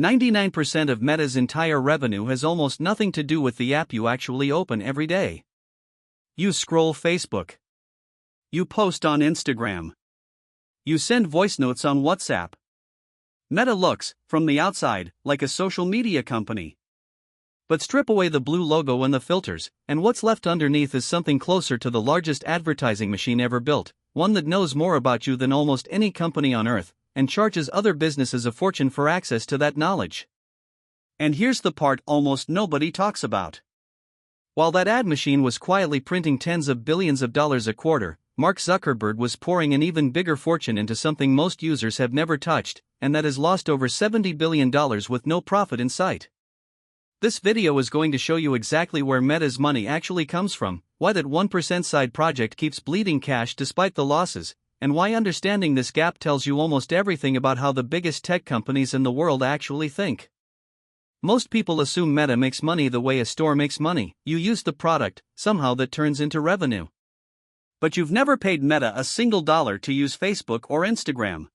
99% of Meta's entire revenue has almost nothing to do with the app you actually open every day. You scroll Facebook. You post on Instagram. You send voice notes on WhatsApp. Meta looks, from the outside, like a social media company. But strip away the blue logo and the filters, and what's left underneath is something closer to the largest advertising machine ever built, one that knows more about you than almost any company on earth, and charges other businesses a fortune for access to that knowledge. And here's the part almost nobody talks about. While that ad machine was quietly printing tens of billions of dollars a quarter, Mark Zuckerberg was pouring an even bigger fortune into something most users have never touched, and that has lost over $70 billion with no profit in sight. This video is going to show you exactly where Meta's money actually comes from, why that 1% side project keeps bleeding cash despite the losses, and why understanding this gap tells you almost everything about how the biggest tech companies in the world actually think. Most people assume Meta makes money the way a store makes money. You use the product, somehow that turns into revenue. But you've never paid Meta a single dollar to use Facebook or Instagram.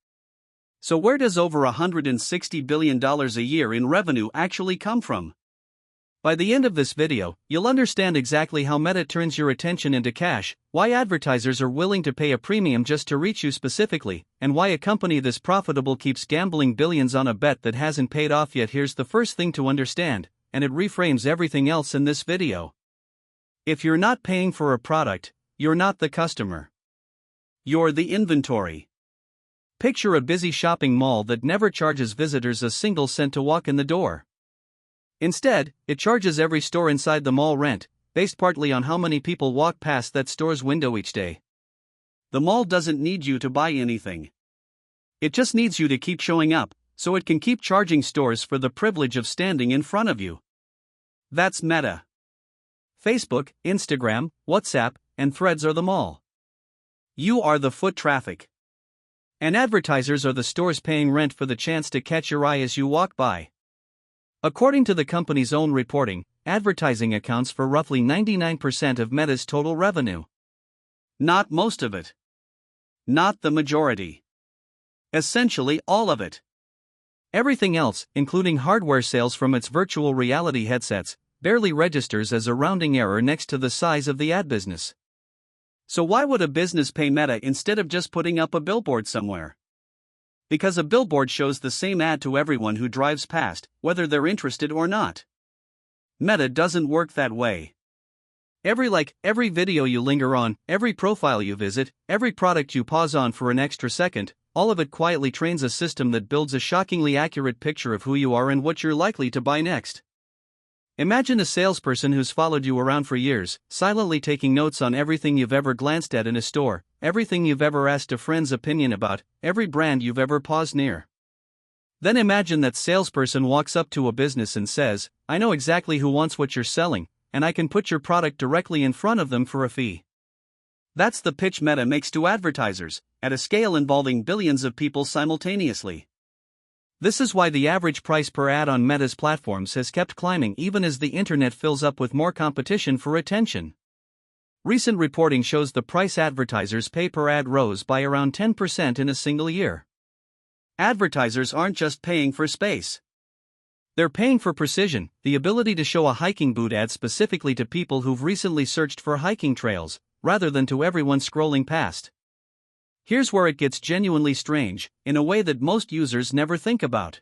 So where does over $160 billion a year in revenue actually come from? By the end of this video, you'll understand exactly how Meta turns your attention into cash, why advertisers are willing to pay a premium just to reach you specifically, and why a company this profitable keeps gambling billions on a bet that hasn't paid off yet. Here's the first thing to understand, and it reframes everything else in this video. If you're not paying for a product, you're not the customer. You're the inventory. Picture a busy shopping mall that never charges visitors a single cent to walk in the door. Instead, it charges every store inside the mall rent, based partly on how many people walk past that store's window each day. The mall doesn't need you to buy anything. It just needs you to keep showing up, so it can keep charging stores for the privilege of standing in front of you. That's Meta. Facebook, Instagram, WhatsApp, and Threads are the mall. You are the foot traffic. And advertisers are the stores paying rent for the chance to catch your eye as you walk by. According to the company's own reporting, advertising accounts for roughly 99% of Meta's total revenue. Not most of it. Not the majority. Essentially all of it. Everything else, including hardware sales from its virtual reality headsets, barely registers as a rounding error next to the size of the ad business. So why would a business pay Meta instead of just putting up a billboard somewhere? Because a billboard shows the same ad to everyone who drives past, whether they're interested or not. Meta doesn't work that way. Every like, every video you linger on, every profile you visit, every product you pause on for an extra second, all of it quietly trains a system that builds a shockingly accurate picture of who you are and what you're likely to buy next. Imagine a salesperson who's followed you around for years, silently taking notes on everything you've ever glanced at in a store, everything you've ever asked a friend's opinion about, every brand you've ever paused near. Then imagine that salesperson walks up to a business and says, "I know exactly who wants what you're selling, and I can put your product directly in front of them for a fee." That's the pitch Meta makes to advertisers, at a scale involving billions of people simultaneously. This is why the average price per ad on Meta's platforms has kept climbing even as the internet fills up with more competition for attention. Recent reporting shows the price advertisers pay per ad rose by around 10% in a single year. Advertisers aren't just paying for space. They're paying for precision, the ability to show a hiking boot ad specifically to people who've recently searched for hiking trails, rather than to everyone scrolling past. Here's where it gets genuinely strange, in a way that most users never think about.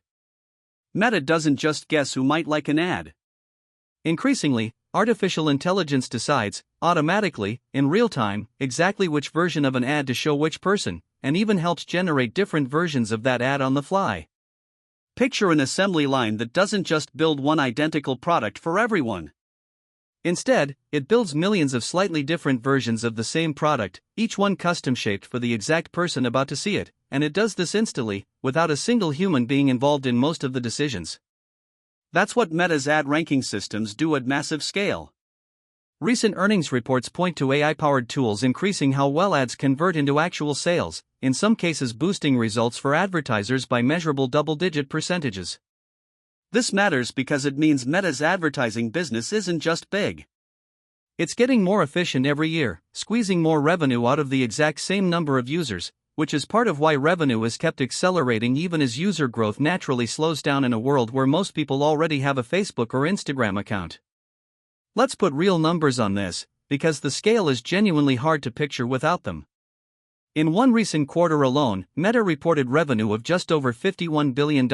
Meta doesn't just guess who might like an ad. Increasingly, artificial intelligence decides, automatically, in real time, exactly which version of an ad to show which person, and even helps generate different versions of that ad on the fly. Picture an assembly line that doesn't just build one identical product for everyone. Instead, it builds millions of slightly different versions of the same product, each one custom-shaped for the exact person about to see it, and it does this instantly, without a single human being involved in most of the decisions. That's what Meta's ad ranking systems do at massive scale. Recent earnings reports point to AI-powered tools increasing how well ads convert into actual sales, in some cases boosting results for advertisers by measurable double-digit percentages. This matters because it means Meta's advertising business isn't just big. It's getting more efficient every year, squeezing more revenue out of the exact same number of users, which is part of why revenue is kept accelerating even as user growth naturally slows down in a world where most people already have a Facebook or Instagram account. Let's put real numbers on this, because the scale is genuinely hard to picture without them. In one recent quarter alone, Meta reported revenue of just over $51 billion,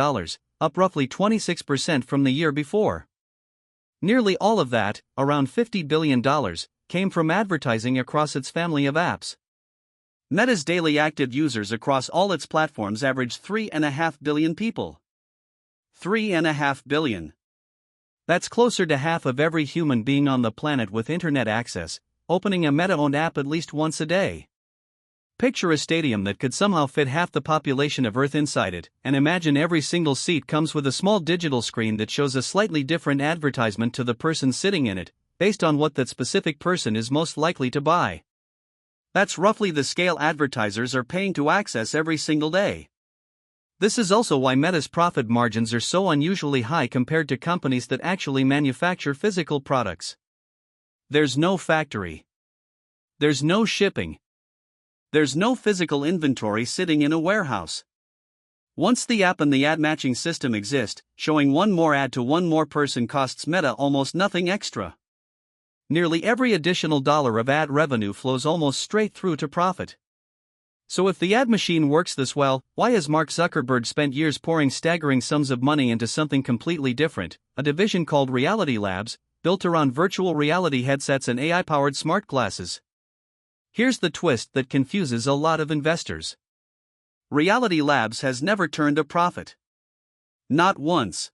up roughly 26% from the year before. Nearly all of that, around $50 billion, came from advertising across its family of apps. Meta's daily active users across all its platforms average 3.5 billion people. 3.5 billion. That's closer to half of every human being on the planet with internet access, opening a Meta-owned app at least once a day. Picture a stadium that could somehow fit half the population of Earth inside it, and imagine every single seat comes with a small digital screen that shows a slightly different advertisement to the person sitting in it, based on what that specific person is most likely to buy. That's roughly the scale advertisers are paying to access every single day. This is also why Meta's profit margins are so unusually high compared to companies that actually manufacture physical products. There's no factory. There's no shipping. There's no physical inventory sitting in a warehouse. Once the app and the ad matching system exist, showing one more ad to one more person costs Meta almost nothing extra. Nearly every additional dollar of ad revenue flows almost straight through to profit. So if the ad machine works this well, why has Mark Zuckerberg spent years pouring staggering sums of money into something completely different, a division called Reality Labs, built around virtual reality headsets and AI-powered smart glasses? Here's the twist that confuses a lot of investors. Reality Labs has never turned a profit. Not once.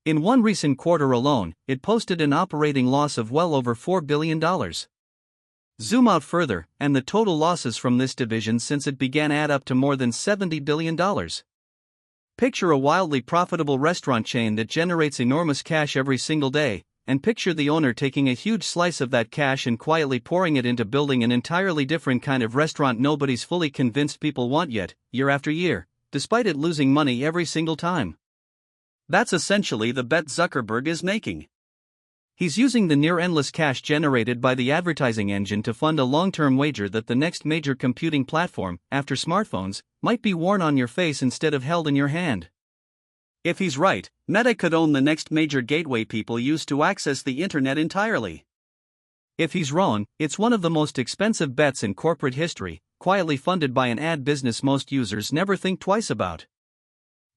In one recent quarter alone, it posted an operating loss of well over $4 billion. Zoom out further, and the total losses from this division since it began add up to more than $70 billion. Picture a wildly profitable restaurant chain that generates enormous cash every single day, and picture the owner taking a huge slice of that cash and quietly pouring it into building an entirely different kind of restaurant nobody's fully convinced people want yet, year after year, despite it losing money every single time. That's essentially the bet Zuckerberg is making. He's using the near-endless cash generated by the advertising engine to fund a long-term wager that the next major computing platform, after smartphones, might be worn on your face instead of held in your hand. If he's right, Meta could own the next major gateway people use to access the internet entirely. If he's wrong, it's one of the most expensive bets in corporate history, quietly funded by an ad business most users never think twice about.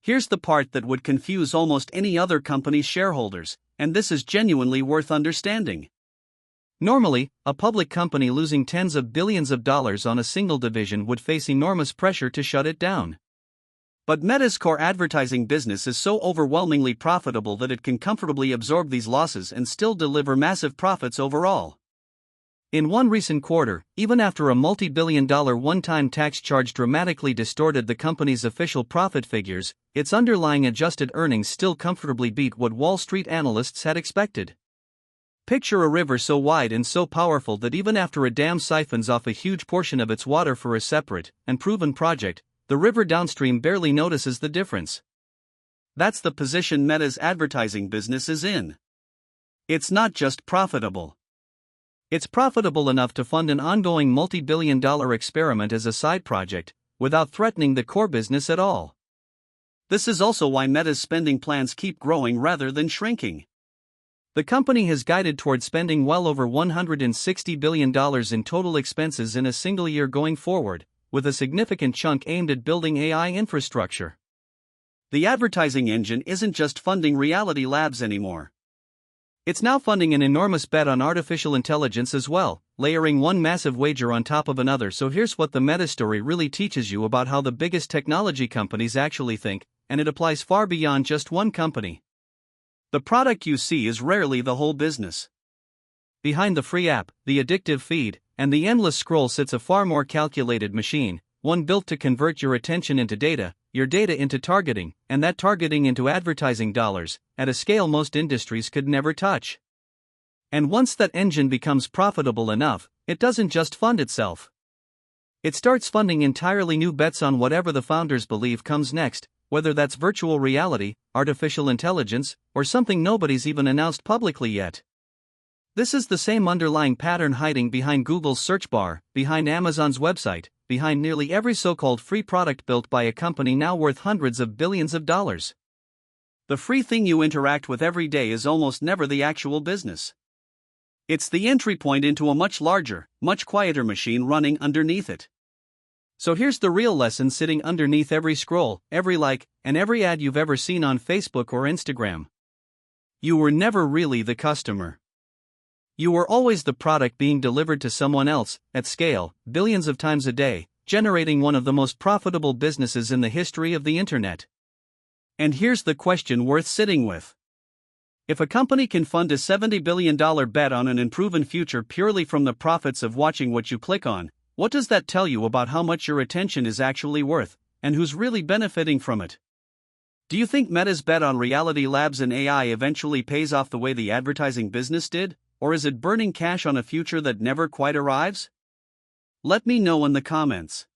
Here's the part that would confuse almost any other company's shareholders, and this is genuinely worth understanding. Normally, a public company losing tens of billions of dollars on a single division would face enormous pressure to shut it down. But Meta's core advertising business is so overwhelmingly profitable that it can comfortably absorb these losses and still deliver massive profits overall. In one recent quarter, even after a multi-billion-dollar one-time tax charge dramatically distorted the company's official profit figures, its underlying adjusted earnings still comfortably beat what Wall Street analysts had expected. Picture a river so wide and so powerful that even after a dam siphons off a huge portion of its water for a separate and proven project, the river downstream barely notices the difference. That's the position Meta's advertising business is in. It's not just profitable. It's profitable enough to fund an ongoing multi-billion-dollar experiment as a side project, without threatening the core business at all. This is also why Meta's spending plans keep growing rather than shrinking. The company has guided toward spending well over $160 billion in total expenses in a single year going forward, with a significant chunk aimed at building AI infrastructure. The advertising engine isn't just funding Reality Labs anymore. It's now funding an enormous bet on artificial intelligence as well, layering one massive wager on top of another. So here's what the Meta story really teaches you about how the biggest technology companies actually think, and it applies far beyond just one company. The product you see is rarely the whole business. Behind the free app, the addictive feed, and the endless scroll sits a far more calculated machine, one built to convert your attention into data, your data into targeting, and that targeting into advertising dollars, at a scale most industries could never touch. And once that engine becomes profitable enough, it doesn't just fund itself. It starts funding entirely new bets on whatever the founders believe comes next, whether that's virtual reality, artificial intelligence, or something nobody's even announced publicly yet. This is the same underlying pattern hiding behind Google's search bar, behind Amazon's website, behind nearly every so-called free product built by a company now worth hundreds of billions of dollars. The free thing you interact with every day is almost never the actual business. It's the entry point into a much larger, much quieter machine running underneath it. So here's the real lesson sitting underneath every scroll, every like, and every ad you've ever seen on Facebook or Instagram. You were never really the customer. You were always the product being delivered to someone else, at scale, billions of times a day, generating one of the most profitable businesses in the history of the internet. And here's the question worth sitting with. If a company can fund a $70 billion bet on an unproven future purely from the profits of watching what you click on, what does that tell you about how much your attention is actually worth, and who's really benefiting from it? Do you think Meta's bet on Reality Labs and AI eventually pays off the way the advertising business did, or is it burning cash on a future that never quite arrives? Let me know in the comments.